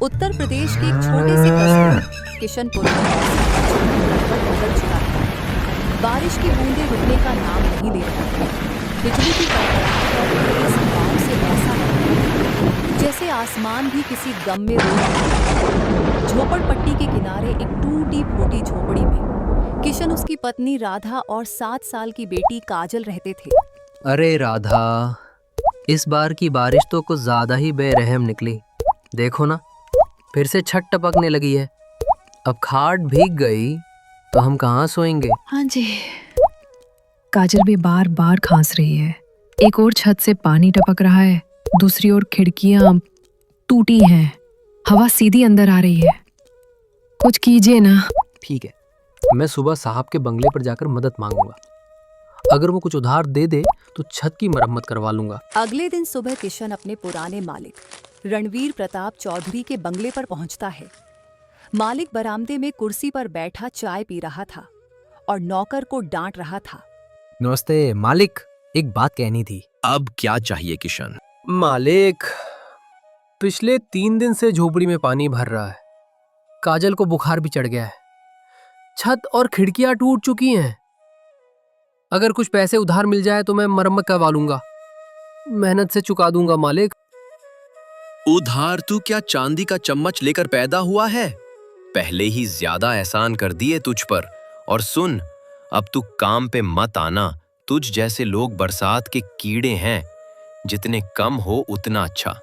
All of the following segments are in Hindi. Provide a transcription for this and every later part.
उत्तर प्रदेश के एक छोटे से कस्बे किशनपुर में बदल चुका है। बारिश की बूंदें रुकने का नाम नहीं ले रही। बिजली की कड़कड़ाहट और तेज हवाओं से ऐसा लगता है जैसे आसमान भी किसी गम में रो रहा है। झोपड़पट्टी के किनारे एक टूटी फूटी झोपड़ी में किशन, उसकी पत्नी राधा और 7 साल की बेटी काजल रहते थे। अरे राधा, इस बार की बारिश तो कुछ ज्यादा ही बेरहम निकली। देखो ना, फिर से छत टपकने लगी है। अब खाट भीग गई तो हम कहाँ सोएंगे। हाँ जी। काजल भी बार बार खांस रही है। एक और छत से पानी टपक रहा है, दूसरी ओर खिड़कियां टूटी हैं, हवा सीधी अंदर आ रही है। कुछ कीजिए ना। ठीक है, मैं सुबह साहब के बंगले पर जाकर मदद मांगूंगा। अगर वो कुछ उधार दे दे तो छत की मरम्मत करवा लूंगा। अगले दिन सुबह किशन अपने पुराने मालिक रणवीर प्रताप चौधरी के बंगले पर पहुंचता है। मालिक बरामदे में कुर्सी पर बैठा चाय पी रहा था और नौकर को डांट रहा था। नमस्ते मालिक, एक बात कहनी थी। अब क्या चाहिए किशन? मालिक, पिछले 3 दिन से झोपड़ी में पानी भर रहा है। काजल को बुखार भी चढ़ गया है। छत और खिड़कियां टूट चुकी हैं। अगर कुछ पैसे उधार मिल जाए तो मैं मरम्मत करवा लूंगा। मेहनत से चुका दूंगा मालिक। उधार तू क्या चांदी का चम्मच लेकर पैदा हुआ है? पहले ही ज्यादा एहसान कर दिए तुझ पर। और सुन, अब तू काम पे मत आना। तुझ जैसे लोग बरसात के कीड़े हैं, जितने कम हो उतना अच्छा।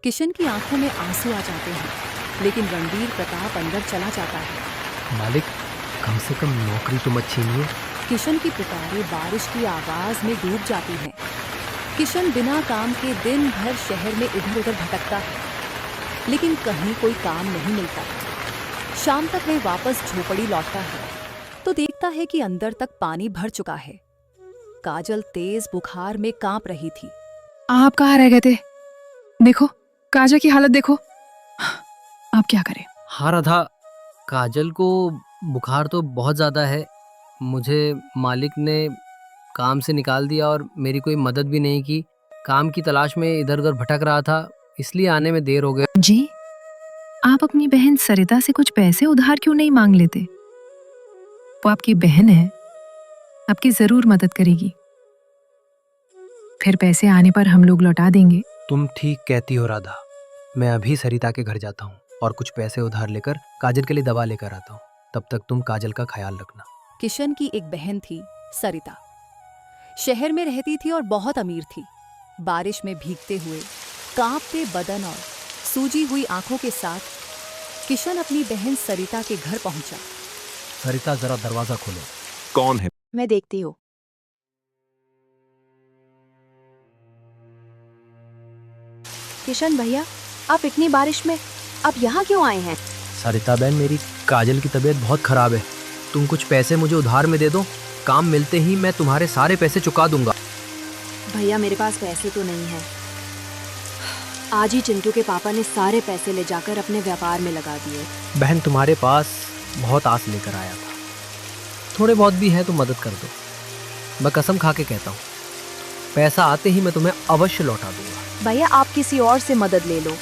किशन की आंखों में आंसू आ जाते हैं, लेकिन रणवीर प्रताप अंदर चला जाता है। मालिक, कम से कम नौकरी तो मत छीनिए। किशन की पुकारें बारिश की आवाज में डूब जाती हैं। किशन बिना काम के दिन भर शहर में इधर उधर भटकता है, लेकिन कहीं कोई काम नहीं मिलता। शाम तक वह वापस झोपड़ी लौटता है तो देखता है कि अंदर तक पानी भर चुका है। काजल तेज बुखार में कांप रही थी। आप कहाँ रह गए थे? देखो, काजल की हालत देखो। आप क्या करें? हाँ राधा, काजल को बुखार तो बहुत ज़्यादा है। मुझे मालिक ने काम से निकाल दिया और मेरी कोई मदद भी नहीं की। काम की तलाश में इधर उधर भटक रहा था, इसलिए आने में देर हो गया। जी, आप अपनी बहन सरिता से कुछ पैसे उधार क्यों नहीं मांग लेते? वो आपकी बहन है, आपकी जरूर मदद करेगी। फिर पैसे आने पर हम लोग लौटा देंगे। तुम ठीक कहती हो राधा। मैं अभी सरिता के घर जाता हूँ और कुछ पैसे उधार लेकर काजल के लिए दवा लेकर आता हूँ। तब तक तुम काजल का ख्याल रखना। किशन की एक बहन थी, सरिता। शहर में रहती थी और बहुत अमीर थी। बारिश में भीगते हुए, कांपते बदन और सूजी हुई आंखों के साथ किशन अपनी बहन सरिता के घर पहुंचा। सरिता, जरा दरवाजा खोलो। कौन है? मैं देखती हूँ। किशन भैया, आप इतनी बारिश में आप यहाँ क्यों आए हैं? सरिता बहन, मेरी काजल की तबीयत बहुत खराब है। तुम कुछ पैसे मुझे उधार में दे दो। काम मिलते ही मैं तुम्हारे सारे पैसे चुका दूंगा। भैया, मेरे पास पैसे तो नहीं है। आज ही चिंटू के पापा ने सारे पैसे ले जाकर अपने व्यापार में लगा दिए। बहन, तुम्हारे पास बहुत आस लेकर आया था। थोड़े बहुत भी है तो मदद कर दो। मैं कसम खा के कहता हूँ, पैसा आते ही मैं तुम्हें अवश्य लौटा दूंगा। भैया, आप किसी और से मदद ले लो,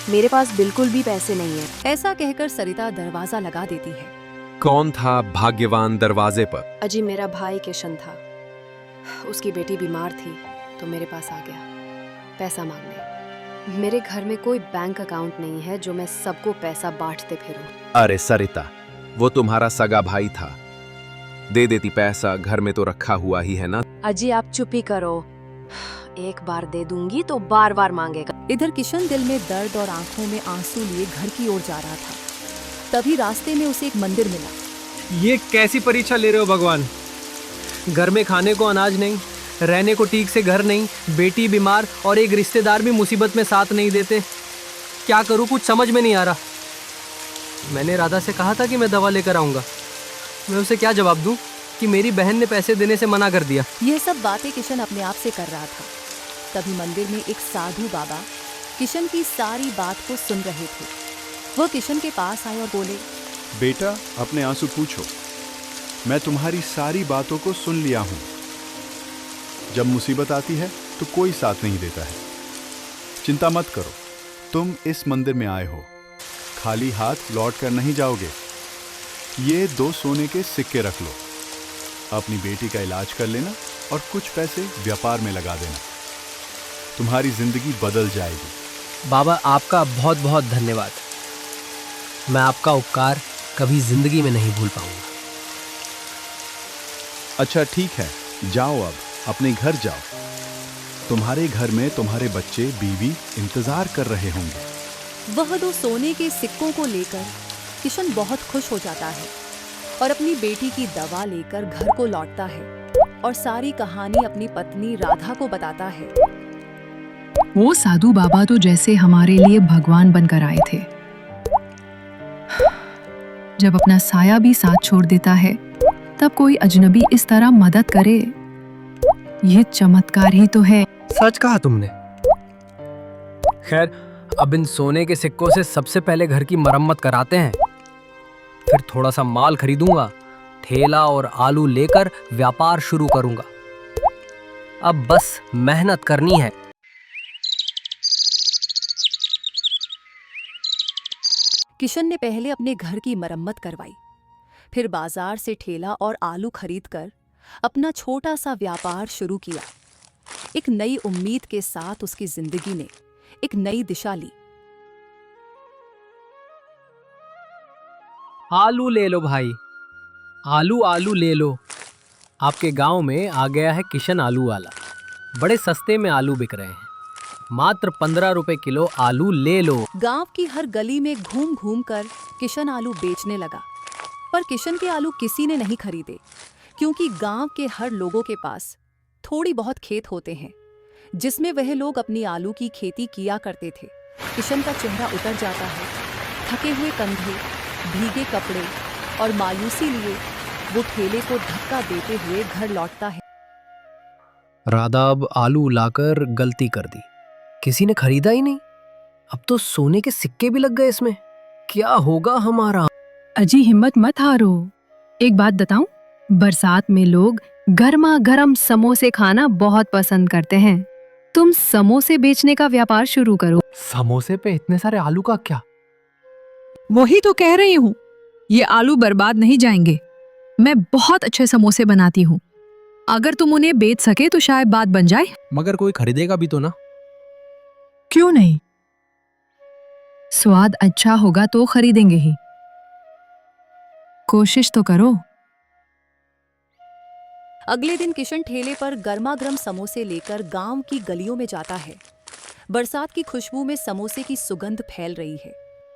मेरे पास बिल्कुल भी पैसे नहीं है। ऐसा कहकर सरिता दरवाजा लगा देती है। कौन था भाग्यवान दरवाजे पर? अजी, मेरा भाई किशन था। उसकी बेटी बीमार थी तो मेरे पास आ गया पैसा मांगने। मेरे घर में कोई बैंक अकाउंट नहीं है जो मैं सबको पैसा बांटते फिरूं। अरे सरिता, वो तुम्हारा सगा भाई था। दे देती पैसा, घर में तो रखा हुआ ही है ना। अजी, आप चुप ही करो। एक बार दे दूंगी तो बार बार मांगेगा। इधर किशन दिल में दर्द और आंखों में आंसू लिए घर की ओर जा रहा था। तभी रास्ते में उसे एक मंदिर मिला। ये कैसी परीक्षा ले रहे हो भगवान? घर में खाने को अनाज नहीं, रहने को ठीक से घर नहीं, बेटी बीमार और एक रिश्तेदार भी मुसीबत में साथ नहीं देते। क्या करूं, कुछ समझ में नहीं आ रहा। मैंने राधा से कहा था कि मैं दवा लेकर आऊंगा। मैं उसे क्या जवाब दूं कि मेरी बहन ने पैसे देने से मना कर दिया। यह सब बातें किशन अपने आप से कर रहा था। तभी मंदिर में एक साधु बाबा किशन की सारी बात को सुन रहे थे। वो किशन के पास आए और बोले, बेटा, अपने आंसू पूछो। मैं तुम्हारी सारी बातों को सुन लिया हूं। जब मुसीबत आती है तो कोई साथ नहीं देता है। चिंता मत करो, तुम इस मंदिर में आए हो, खाली हाथ लौट कर नहीं जाओगे। ये 2 सोने के सिक्के रख लो। अपनी बेटी का इलाज कर लेना और कुछ पैसे व्यापार में लगा देना। तुम्हारी जिंदगी बदल जाएगी। बाबा, आपका बहुत बहुत धन्यवाद। मैं आपका उपकार कभी जिंदगी में नहीं भूल पाऊंगा। अच्छा ठीक है, जाओ अब अपने घर जाओ। तुम्हारे घर में तुम्हारे बच्चे बीवी इंतजार कर रहे होंगे। वह 2 सोने के सिक्कों को लेकर किशन बहुत खुश हो जाता है और अपनी बेटी की दवा लेकर घर को लौटता है और सारी कहानी अपनी पत्नी राधा को बताता है। वो साधु बाबा तो जैसे हमारे लिए भगवान बनकर आए थे। जब अपना साया भी साथ छोड़ देता है, तब कोई अजनबी इस तरह मदद करे, ये चमत्कार ही तो है। सच कहा तुमने। खैर, अब इन सोने के सिक्कों से सबसे पहले घर की मरम्मत कराते हैं, फिर थोड़ा सा माल खरीदूंगा, ठेला और आलू लेकर व्यापार शुरू करूंगा। अब बस मेहनत करनी है। किशन ने पहले अपने घर की मरम्मत करवाई, फिर बाजार से ठेला और आलू खरीदकर अपना छोटा सा व्यापार शुरू किया। एक नई उम्मीद के साथ उसकी जिंदगी ने एक नई दिशा ली। आलू ले लो भाई, आलू आलू ले लो। आपके गांव में आ गया है किशन आलू वाला। बड़े सस्ते में आलू बिक रहे हैं, मात्र 15 रुपए किलो आलू ले लो। गांव की हर गली में घूम घूम कर किशन आलू बेचने लगा, पर किशन के आलू किसी ने नहीं खरीदे, क्योंकि गांव के हर लोगों के पास थोड़ी बहुत खेत होते हैं, जिसमें वह लोग अपनी आलू की खेती किया करते थे। किशन का चेहरा उतर जाता है। थके हुए कंधे, भीगे कपड़े और मायूसी लिए वो ठेले को धक्का देते हुए घर लौटता है। राधा अब आलू लाकर गलती कर दी, किसी ने खरीदा ही नहीं। अब तो सोने के सिक्के भी लग गए इसमें। क्या होगा हमारा? अजी हिम्मत मत हारो। एक बात बताऊं, बरसात में लोग गर्मा गर्म समोसे खाना बहुत पसंद करते हैं। तुम समोसे बेचने का व्यापार शुरू करो। समोसे पे इतने सारे आलू का क्या? वही तो कह रही हूँ, ये आलू बर्बाद नहीं जाएंगे। मैं बहुत अच्छे समोसे बनाती हूँ। अगर तुम उन्हें बेच सके तो शायद बात बन जाए। मगर कोई खरीदेगा भी तो ना। क्यों नहीं? स्वाद अच्छा होगा तो खरीदेंगे ही। कोशिश तो करो। अगले दिन किशन ठेले पर गर्मा-गर्म समोसे लेकर गांव की गलियों में जाता है। बरसात की खुशबू में समोसे की सुगंध फैल रही है।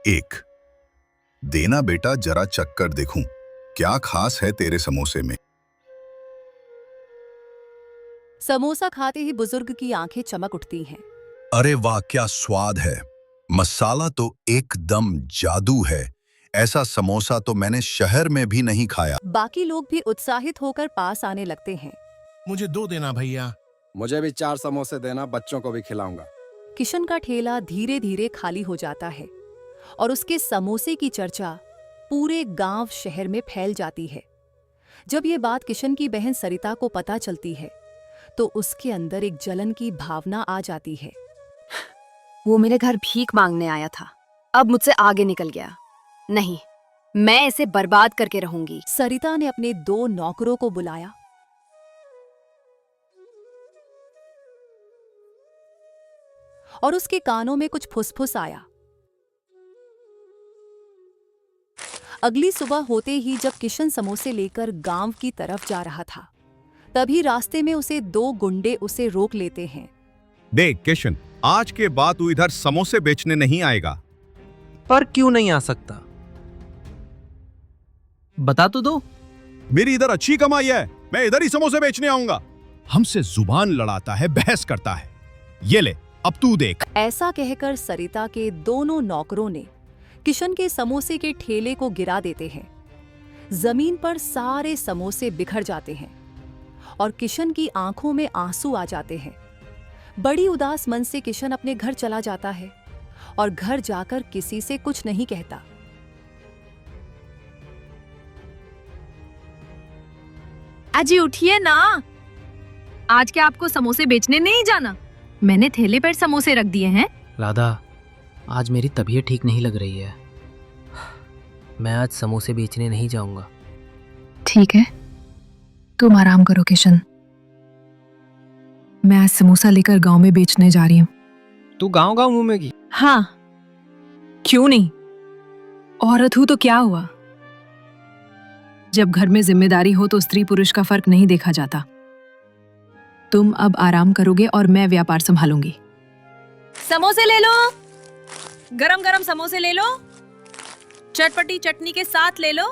एक देना बेटा, जरा चख कर देखूं क्या खास है तेरे समोसे में। समोसा खाते ही बुजुर्ग की आंखें चमक उठती हैं। अरे वाह, क्या स्वाद है। मसाला तो एकदम जादू है। ऐसा समोसा तो मैंने शहर में भी नहीं खाया। बाकी लोग भी उत्साहित होकर पास आने लगते हैं। मुझे 2 देना भैया। मुझे भी 4 समोसे देना, बच्चों को भी खिलाऊंगा। किशन का ठेला धीरे धीरे खाली हो जाता है और उसके समोसे की चर्चा पूरे गांव शहर में फैल जाती है। जब ये बात किशन की बहन सरिता को पता चलती है तो उसके अंदर एक जलन की भावना आ जाती है। वो मेरे घर भीख मांगने आया था, अब मुझसे आगे निकल गया। नहीं, मैं इसे बर्बाद करके रहूंगी। सरिता ने अपने 2 नौकरों को बुलाया और उसके कानों में कुछ फुसफुस आया। अगली सुबह होते ही जब किशन समोसे लेकर गांव की तरफ जा रहा था, तभी रास्ते में उसे 2 गुंडे उसे रोक लेते हैं। देख किशन, आज के बाद तू इधर समोसे बेचने नहीं आएगा। पर क्यों नहीं आ सकता? बता तो दो। मेरी इधर अच्छी कमाई है, मैं इधर ही समोसे बेचने आऊंगा। हमसे जुबान लड़ाता है, बहस करता है। ये ले, अब तू देख। ऐसा कहकर सरिता के दोनों नौकरों ने किशन के समोसे के ठेले को गिरा देते हैं। जमीन पर सारे समोसे बिखर जाते हैं और किशन की आंखों में आंसू आ जाते हैं। बड़ी उदास मन से किशन अपने घर चला जाता है और घर जाकर किसी से कुछ नहीं कहता। अजी उठिए ना, आज क्या आपको समोसे बेचने नहीं जाना? मैंने ठेले पर समोसे रख दिए हैं। राधा, आज मेरी तबीयत ठीक नहीं लग रही है। मैं आज समोसे बेचने नहीं जाऊंगा। ठीक है, तुम आराम करो किशन। मैं आज समोसा लेकर गांव में बेचने जा रही हूँ। तू गांव गांव घूमेगी? हाँ, क्यों नहीं? औरत हूं तो क्या हुआ? जब घर में जिम्मेदारी हो तो स्त्री पुरुष का फर्क नहीं देखा जाता। तुम अब आराम करोगे और मैं व्यापार संभालूंगी। समोसे ले लो, गरम गरम समोसे ले लो, चटपटी चटनी के साथ ले लो।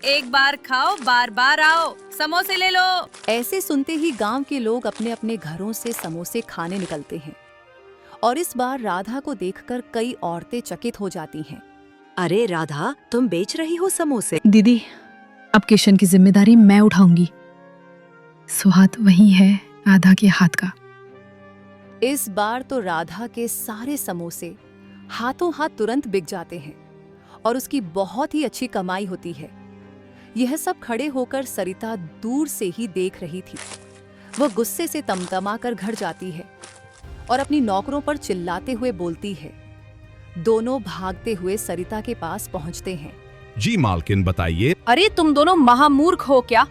एक बार खाओ, बार बार आओ, समोसे ले लो। ऐसे सुनते ही गांव के लोग अपने अपने घरों से समोसे खाने निकलते हैं और इस बार राधा को देखकर कई औरतें चकित हो जाती हैं। अरे राधा, तुम बेच रही हो समोसे? दीदी, अब किशन की जिम्मेदारी मैं उठाऊंगी। सुहाग वही है राधा के हाथ का। इस बार तो राधा के सारे समोसे हाथों हाथ तुरंत बिक जाते हैं और उसकी बहुत ही अच्छी कमाई होती है। यह सब खड़े होकर सरिता दूर से ही देख रही थी। वह गुस्से से तमतमा कर घर जाती है और अपनी नौकरों पर चिल्लाते हुए बोलती है। दोनों भागते हुए सरिता के पास पहुंचते हैं। जी मालकिन, बताइए। अरे तुम दोनों महामूर्ख हो क्या?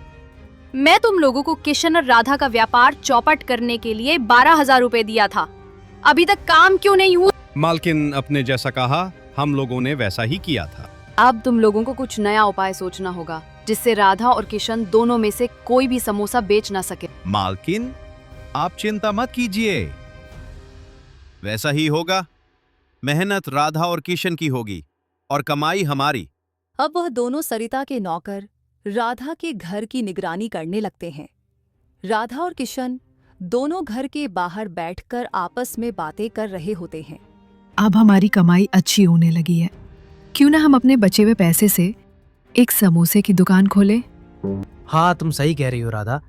मैं तुम लोगों को किशन और राधा का व्यापार चौपट करने के लिए 12,000 रुपए दिया था। अभी तक काम क्यों नहीं हुआ? मालकिन, अपने जैसा कहा, हम लोगों ने वैसा ही किया था। अब तुम लोगों को कुछ नया उपाय सोचना होगा जिससे राधा और किशन दोनों में से कोई भी समोसा बेच ना सके। मालकिन, आप चिंता मत कीजिए, वैसा ही होगा। मेहनत राधा और किशन की होगी और कमाई हमारी। अब वह दोनों सरिता के नौकर राधा के घर की निगरानी करने लगते हैं। राधा और किशन दोनों घर के बाहर बैठकर आपस में बातें कर रहे होते हैं। अब हमारी कमाई अच्छी होने लगी है, क्यों ना हम अपने बचे हुए पैसे से एक समोसे की दुकान खोलें? हाँ, तुम सही कह रही हो राधा।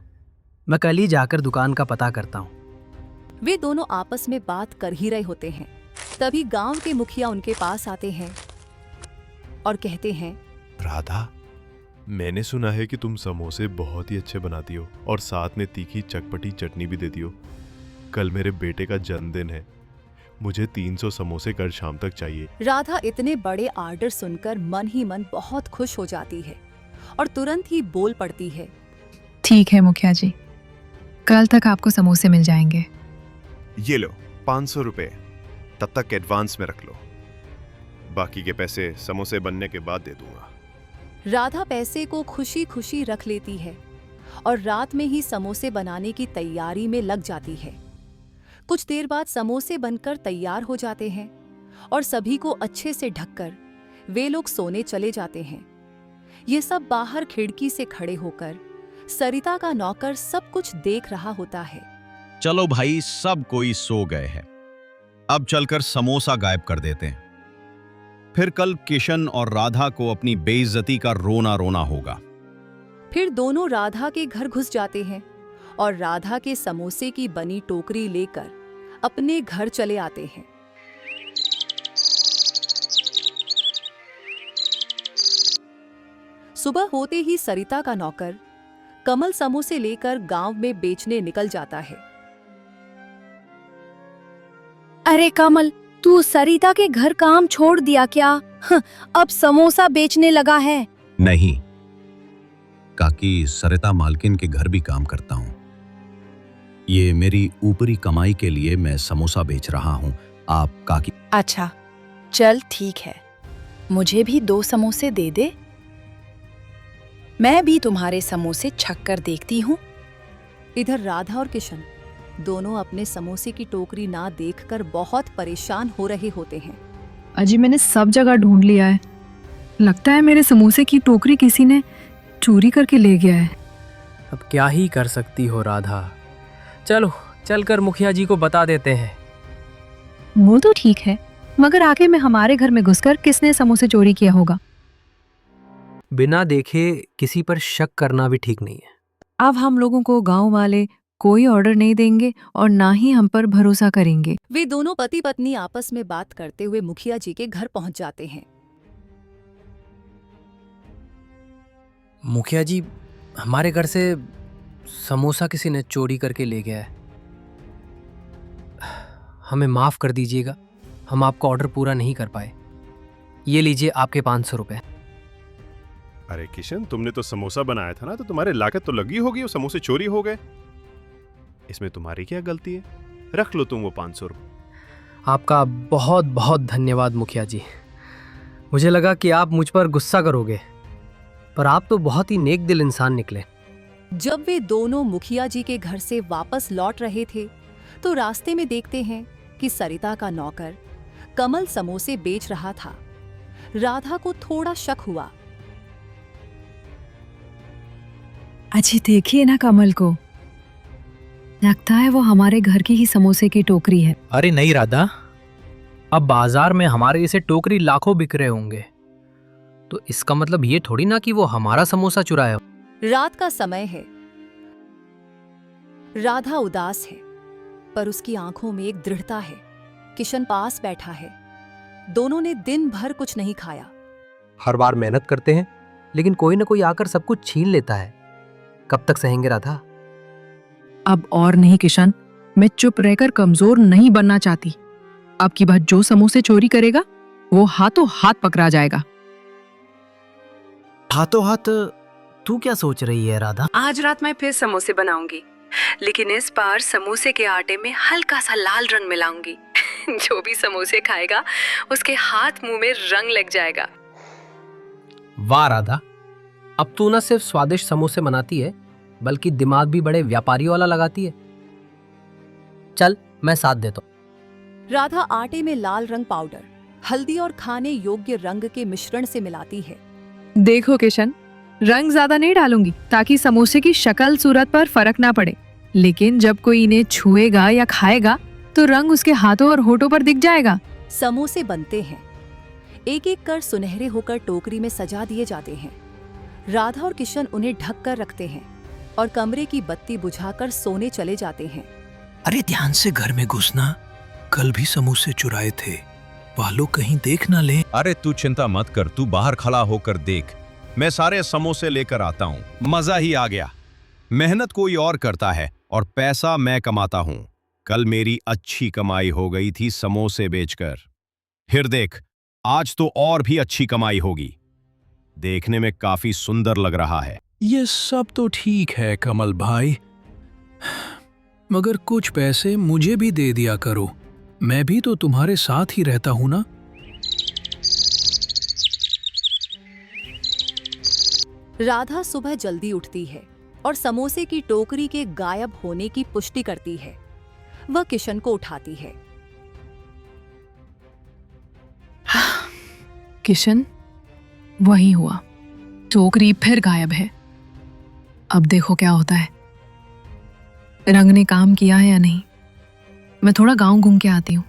मैं कल ही जाकर दुकान का पता करता हूँ। वे दोनों आपस में बात कर ही रहे होते हैं, तभी गांव के मुखिया उनके पास आते हैं और कहते हैं, राधा, मैंने सुना है कि तुम समोसे बहुत ही अच्छे बनाती हो और साथ में तीखी चटपटी चटनी भी देती हो। कल मेरे बेटे का जन्मदिन है, मुझे 300 समोसे कल शाम तक चाहिए। राधा इतने बड़े ऑर्डर सुनकर मन ही मन बहुत खुश हो जाती है और तुरंत ही बोल पड़ती है। ठीक है मुखिया जी, कल तक आपको समोसे मिल जाएंगे। ये लो 500 रुपए, तब तक एडवांस में रख लो, बाकी के पैसे समोसे बनने के बाद दे दूंगा। राधा पैसे को खुशी खुशी रख लेती है और रात में ही समोसे बनाने की तैयारी में लग जाती है। कुछ देर बाद समोसे बनकर तैयार हो जाते हैं और सभी को अच्छे से ढककर वे लोग सोने चले जाते हैं। ये सब बाहर खिड़की से खड़े होकर सरिता का नौकर सब कुछ देख रहा होता है। चलो भाई, सब कोई सो गए हैं, अब चलकर समोसा गायब कर देते हैं। फिर कल किशन और राधा को अपनी बेइज्जती का रोना रोना होगा। फिर दोनों राधा के घर घुस जाते हैं और राधा के समोसे की बनी टोकरी लेकर अपने घर चले आते हैं। सुबह होते ही सरिता का नौकर कमल समोसे लेकर गांव में बेचने निकल जाता है। अरे कमल, तू सरिता के घर काम छोड़ दिया क्या? अब समोसा बेचने लगा है? नहीं काकी, सरिता मालकिन के घर भी काम करता हूँ। ये मेरी ऊपरी कमाई के लिए मैं समोसा बेच रहा हूँ। आप काकी। अच्छा, चल ठीक है, मुझे भी 2 समोसे दे दे। मैं भी तुम्हारे समोसे छक कर देखती हूँ। इधर राधा और किशन दोनों अपने समोसे की टोकरी ना देखकर बहुत परेशान हो रहे होते हैं। अजी, मैंने सब जगह ढूंढ लिया है, लगता है मेरे समोसे की टोकरी किसी ने चोरी करके ले गया है। अब क्या ही कर सकती हो राधा, चलो चलकर मुखिया जी को बता देते हैं। वो तो ठीक है, मगर आखिर में हमारे घर में घुसकर किसने समोसे चोरी किया होगा? बिना देखे किसी पर शक करना भी ठीक नहीं है। अब हम लोगों को गांव वाले कोई ऑर्डर नहीं देंगे और ना ही हम पर भरोसा करेंगे। वे दोनों पति पत्नी आपस में बात करते हुए मुखिया जी के घर पहुंच जाते हैं। मुखिया जी, हमारे घर से समोसा किसी ने चोरी करके ले गया है, हमें माफ कर दीजिएगा, हम आपका ऑर्डर पूरा नहीं कर पाए। ये लीजिए आपके 500 रुपए। अरे किशन, तुमने तो समोसा बनाया था ना, तो तुम्हारे लागत तो लगी होगी और समोसे चोरी हो गए। इसमें तुम्हारी क्या गलती है? रख लो तुम वो 500 रुपए। आपका बहुत बहुत धन्यवाद मुखिया जी। मुझे लगा कि आप मुझ पर गुस्सा करोगे, पर आप तो बहुत ही नेक दिल इंसान निकले। जब वे दोनों मुखिया जी के घर से वापस लौट रहे थे तो रास्ते में देखते हैं कि सरिता का नौकर कमल समोसे बेच रहा था। राधा को थोड़ा शक हुआ। अजी देखिए ना कमल को, लगता है वो हमारे घर की ही समोसे की टोकरी है। अरे नहीं राधा, अब बाजार में हमारे जैसे टोकरी लाखों बिक रहे होंगे, तो इसका मतलब ये थोड़ी ना कि वो हमारा समोसा चुराया। रात का समय है। राधा उदास है, पर उसकी आंखों में एक दृढ़ता है। किशन पास बैठा है। दोनों ने दिन भर कुछ नहीं खाया। हर बार मेहनत करते हैं, लेकिन कोई ना कोई आकर सब कुछ छीन लेता है। कब तक सहेंगे राधा? अब और नहीं किशन, मैं चुप रहकर कमजोर नहीं बनना चाहती। अब की बात जो समोसे चोरी करेगा वो हाथों हाथ पकड़ा जाएगा। हाथों हाथ? तू क्या सोच रही है राधा? आज रात मैं फिर समोसे बनाऊंगी, लेकिन इस बार समोसे के आटे में हल्का सा लाल रंग मिलाऊंगी। जो भी समोसे खाएगा उसके हाथ मुंह में रंग लग जाएगा। वाह राधा, अब तू ना सिर्फ स्वादिष्ट समोसे बनाती है, बल्कि दिमाग भी बड़े व्यापारियों वाला लगाती है। चल मैं साथ देता हूँ। राधा आटे में लाल रंग पाउडर, हल्दी और खाने योग्य रंग के मिश्रण से मिलाती है। देखो किशन, रंग ज्यादा नहीं डालूंगी ताकि समोसे की शक्ल सूरत पर फर्क ना पड़े, लेकिन जब कोई इन्हें छुएगा या खाएगा तो रंग उसके हाथों और होठों पर दिख जाएगा। समोसे बनते हैं। एक एक कर सुनहरे होकर टोकरी में सजा दिए जाते हैं। राधा और किशन उन्हें ढक कर रखते हैं और कमरे की बत्ती बुझाकर सोने चले जाते हैं। अरे ध्यान से घर में घुसना, कल भी समोसे चुराए थे, वालों कहीं देख ना ले। अरे तू चिंता मत कर, तू बाहर खड़ा होकर देख, मैं सारे समोसे लेकर आता हूं। मजा ही आ गया। मेहनत कोई और करता है और पैसा मैं कमाता हूं। कल मेरी अच्छी कमाई हो गई थी समोसे बेचकर। फिर देख, आज तो और भी अच्छी कमाई होगी। देखने में काफी सुंदर लग रहा है। ये सब तो ठीक है कमल भाई, मगर कुछ पैसे मुझे भी दे दिया करो, मैं भी तो तुम्हारे साथ ही रहता हूं ना। राधा सुबह जल्दी उठती है और समोसे की टोकरी के गायब होने की पुष्टि करती है। वह किशन को उठाती है। किशन, वही हुआ, टोकरी फिर गायब है। अब देखो क्या होता है। रंग ने काम किया है या नहीं। मैं थोड़ा गांव घूम के आती हूँ।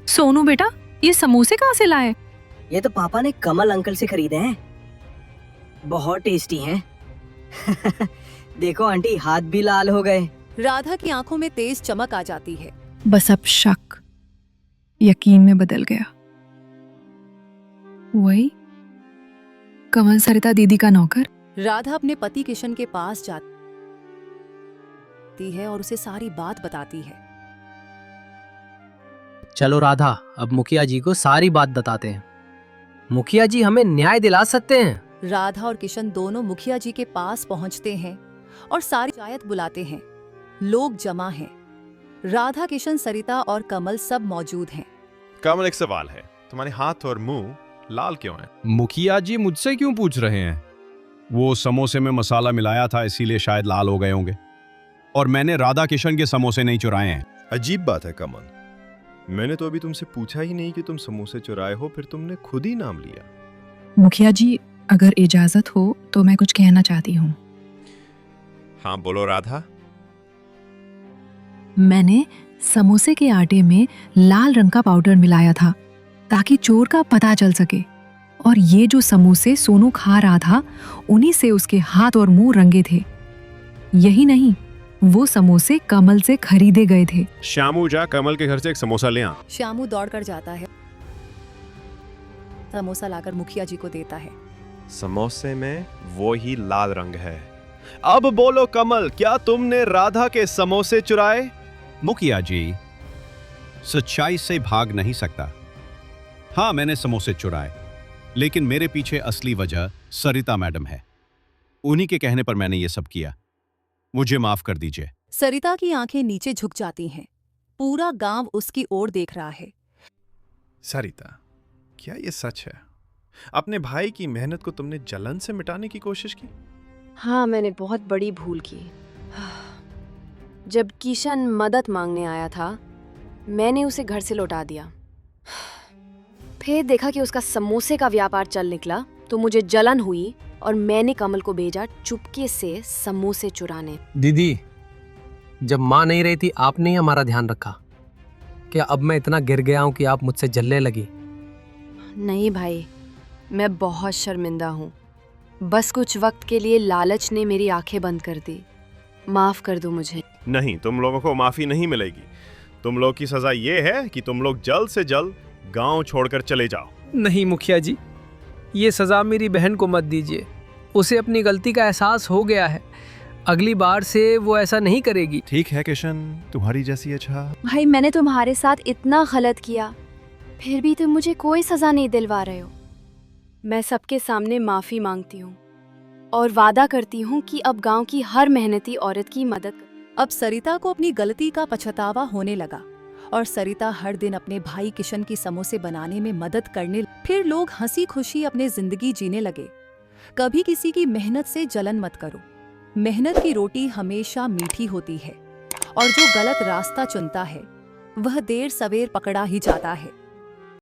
सोनू बेटा, ये समोसे कहाँ से लाए? ये तो पापा ने कमल अंकल से खरीदे हैं, बहुत टेस्टी हैं। देखो आंटी, हाथ भी लाल हो गए। राधा की आंखों में तेज चमक आ जाती है। बस अब शक यकीन में बदल गया। वही कमल सरिता दीदी का नौकर। राधा अपने पति किशन के पास जाती है और उसे सारी बात बताती है। चलो राधा, अब मुखिया जी को सारी बात बताते हैं। मुखिया जी हमें न्याय दिला सकते हैं। राधा और किशन दोनों मुखिया जी के पास पहुंचते हैं और सारी पंचायत बुलाते हैं। लोग जमा हैं। राधा, किशन, सरिता और कमल सब मौजूद हैं। कमल, एक सवाल है, तुम्हारे हाथ और मुंह लाल क्यों है? मुखिया जी मुझसे क्यों पूछ रहे हैं? वो समोसे में मसाला मिलाया था, इसीलिए शायद लाल हो गए होंगे। और मैंने राधा किशन के समोसे नहीं चुराए हैं। अजीब बात है कमल, मैंने तो अभी तुमसे पूछा ही नहीं कि तुम समोसे चुराए हो, फिर तुमने खुद ही नाम लिया। मुखिया जी, अगर इजाजत हो तो मैं कुछ कहना चाहती हूँ। हाँ बोलो राधा। मैंने समोसे के आटे में लाल रंग का पाउडर मिलाया था ताकि चोर का पता चल सके, और ये जो समोसे सोनू खा रहा था उन्हीं से उसके हाथ और मुंह रंगे थे। यही नहीं, वो समोसे कमल से खरीदे गए थे। श्यामू, जा कमल के घर से एक समोसा ले आ। श्यामू दौड़कर जाता है, समोसा लाकर मुखिया जी को देता है। समोसे में वो ही लाल रंग है। अब बोलो कमल, क्या तुमने राधा के समोसे चुराए? मुखिया जी, सच्चाई से भाग नहीं सकता। हाँ, मैंने समोसे चुराए, लेकिन मेरे पीछे असली वजह सरिता मैडम है। उन्हीं के कहने पर मैंने ये सब किया। मुझे माफ कर दीजिए। सरिता की आंखें नीचे झुक जाती हैं। पूरा गांव उसकी ओर देख रहा है। सरिता, क्या ये सच है? अपने भाई की मेहनत को तुमने जलन से मिटाने की कोशिश की? हाँ, मैंने बहुत बड़ी भूल की। जब किशन मदद मांगने आया था, मैंने उसे घर से लौटा दिया। फिर देखा कि उसका समोसे का व्यापार चल निकला, तो मुझे जलन हुई और मैंने कमल को भेजा चुपके से समोसे चुराने। दीदी, जब माँ नहीं रही थी आपने ही हमारा ध्यान रखा। क्या अब मैं इतना गिर गया हूँ कि आप मुझसे जलने लगी? नहीं भाई, मैं बहुत शर्मिंदा हूँ। बस कुछ वक्त के लिए लालच ने मेरी आंखें बंद कर दी। माफ कर दो मुझे। नहीं, तुम लोगों को माफी नहीं मिलेगी। तुम लोग की सजा ये है कि तुम लोग जल्द से जल्द गांव छोड़कर चले जाओ। नहीं मुखिया जी, ये सजा मेरी बहन को मत दीजिए। उसे अपनी गलती का एहसास हो गया है। अगली बार से वो ऐसा नहीं करेगी। ठीक है किशन, तुम्हारी जैसी अच्छा। भाई, मैंने तुम्हारे साथ इतना गलत किया, फिर भी तुम मुझे कोई सजा नहीं दिलवा रहे हो। मैं सबके सामने माफी मांगती हूँ और वादा करती हूँ कि अब गांव की हर मेहनती औरत की मदद। अब सरिता को अपनी गलती का पछतावा होने लगा और सरिता हर दिन अपने भाई किशन की समोसे बनाने में मदद करने। फिर लोग हंसी खुशी अपने जिंदगी जीने लगे। कभी किसी की मेहनत से जलन मत करो। मेहनत की रोटी हमेशा मीठी होती है और जो गलत रास्ता चुनता है वह देर सवेर पकड़ा ही जाता है।